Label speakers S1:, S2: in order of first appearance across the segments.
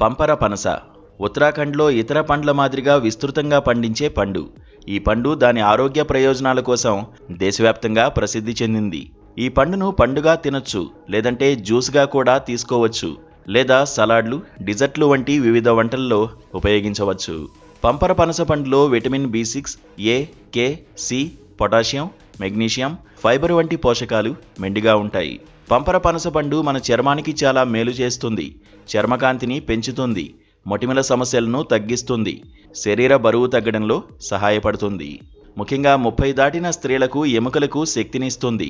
S1: పంపర పనస ఉత్తరాఖండ్లో ఇతర పండ్ల మాదిరిగా విస్తృతంగా పండించే పండు. ఈ పండు దాని ఆరోగ్య ప్రయోజనాల కోసం దేశవ్యాప్తంగా ప్రసిద్ధి చెందింది. ఈ పండును పండుగా తినొచ్చు, లేదంటే జ్యూస్గా కూడా తీసుకోవచ్చు, లేదా సలాడ్లు, డిజర్ట్లు వంటి వివిధ వంటల్లో ఉపయోగించవచ్చు. పంపర పనస పండులో vitamin B6, A, K, C, potassium, magnesium, fibre వంటి పోషకాలు మెండుగా ఉంటాయి. పంపర పనస పండు మన చర్మానికి చాలా మేలు చేస్తుంది. చర్మకాంతిని పెంచుతుంది, మొటిమల సమస్యలను తగ్గిస్తుంది, శరీర బరువు తగ్గడంలో సహాయపడుతుంది. ముఖ్యంగా 30 దాటిన స్త్రీలకు ఎముకలకు శక్తినిస్తుంది.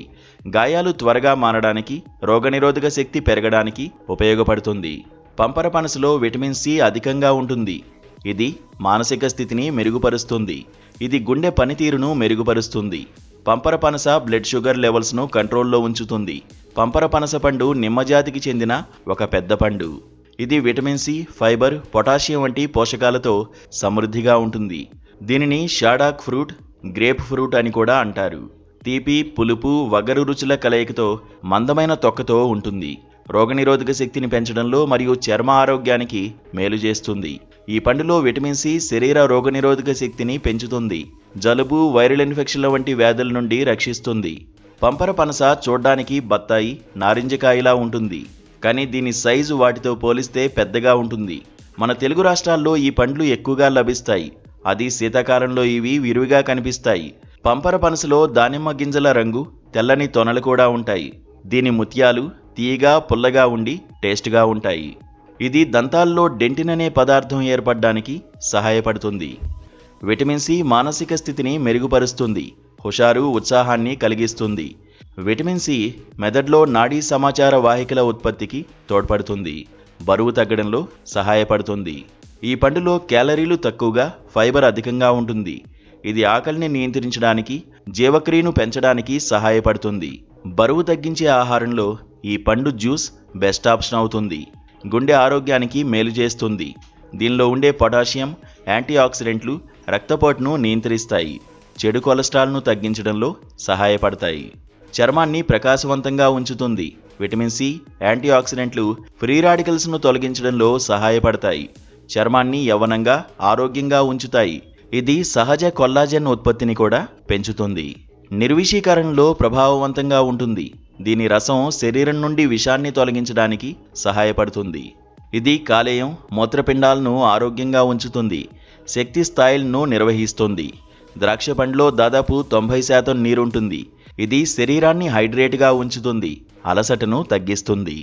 S1: గాయాలు త్వరగా మారడానికి, రోగనిరోధక శక్తి పెరగడానికి ఉపయోగపడుతుంది. పంపర పనసలో విటమిన్ C అధికంగా ఉంటుంది. ఇది మానసిక స్థితిని మెరుగుపరుస్తుంది. ఇది గుండె పనితీరును మెరుగుపరుస్తుంది. పంపర పనస బ్లడ్ షుగర్ లెవెల్స్ను కంట్రోల్లో ఉంచుతుంది. పంపర పనస పండు నిమ్మజాతికి చెందిన ఒక పెద్ద పండు. ఇది విటమిన్ C, ఫైబర్, పొటాషియం వంటి పోషకాలతో సమృద్ధిగా ఉంటుంది. దీనిని షాడాక్ ఫ్రూట్, గ్రేప్ ఫ్రూట్ అని కూడా అంటారు. తీపి, పులుపు, వగరు రుచుల కలయికతో మందమైన తొక్కతో ఉంటుంది. రోగనిరోధక శక్తిని పెంచడంలో మరియు చర్మ ఆరోగ్యానికి మేలు చేస్తుంది. ఈ పండులో విటమిన్ C శరీర రోగనిరోధక శక్తిని పెంచుతుంది. జలుబు, వైరల్ ఇన్ఫెక్షన్ల వంటి వ్యాధుల నుండి రక్షిస్తుంది. పంపర పనస చూడ్డానికి బత్తాయి, నారింజకాయలా ఉంటుంది, కానీ దీని సైజు వాటితో పోలిస్తే పెద్దగా ఉంటుంది. మన తెలుగు రాష్ట్రాల్లో ఈ పండ్లు ఎక్కువగా లభిస్తాయి. అది శీతాకాలంలో ఇవి విరివిగా కనిపిస్తాయి. పంపర పనసలో దానిమ్మ గింజల రంగు, తెల్లని తొనలు కూడా ఉంటాయి. దీని ముత్యాలు తీయగా, పుల్లగా ఉండి టేస్ట్గా ఉంటాయి. ఇది దంతాల్లో డెంటిన్ అనే పదార్థం ఏర్పడడానికి సహాయపడుతుంది. విటమిన్ C మానసిక స్థితిని మెరుగుపరుస్తుంది, హుషారు, ఉత్సాహాన్ని కలిగిస్తుంది. విటమిన్ C మెదడులో నాడీ సమాచార వాహికల ఉత్పత్తికి తోడ్పడుతుంది, బరువు తగ్గడంలో సహాయపడుతుంది. ఈ పండులో క్యాలరీలు తక్కువగా, ఫైబర్ అధికంగా ఉంటుంది. ఇది ఆకలిని నియంత్రించడానికి, జీవక్రియను పెంచడానికి సహాయపడుతుంది. బరువు తగ్గించే ఆహారంలో ఈ పండు జ్యూస్ బెస్ట్ ఆప్షన్ అవుతుంది. గుండె ఆరోగ్యానికి మేలు చేస్తుంది. దీనిలో ఉండే పొటాషియం, యాంటీ ఆక్సిడెంట్లు రక్తపోటును నియంత్రిస్తాయి, చెడు కొలెస్ట్రాల్ను తగ్గించడంలో సహాయపడతాయి. చర్మాన్ని ప్రకాశవంతంగా ఉంచుతుంది. విటమిన్ C, యాంటీ ఆక్సిడెంట్లు ఫ్రీ రాడికల్స్ను తొలగించడంలో సహాయపడతాయి. చర్మాన్ని యవ్వనంగా, ఆరోగ్యంగా ఉంచుతాయి. ఇది సహజ కొల్లాజెన్ ఉత్పత్తిని కూడా పెంచుతుంది. నిర్విషీకరణలో ప్రభావవంతంగా ఉంటుంది. దీని రసం శరీరం నుండి విషాన్ని తొలగించడానికి సహాయపడుతుంది. ఇది కాలేయం, మూత్రపిండాలను ఆరోగ్యంగా ఉంచుతుంది, శక్తి స్థాయిలను నిర్వహిస్తుంది. ద్రాక్ష పండులో దాదాపు 90% నీరుంటుంది. ఇది శరీరాన్ని హైడ్రేట్గా ఉంచుతుంది, అలసటను తగ్గిస్తుంది.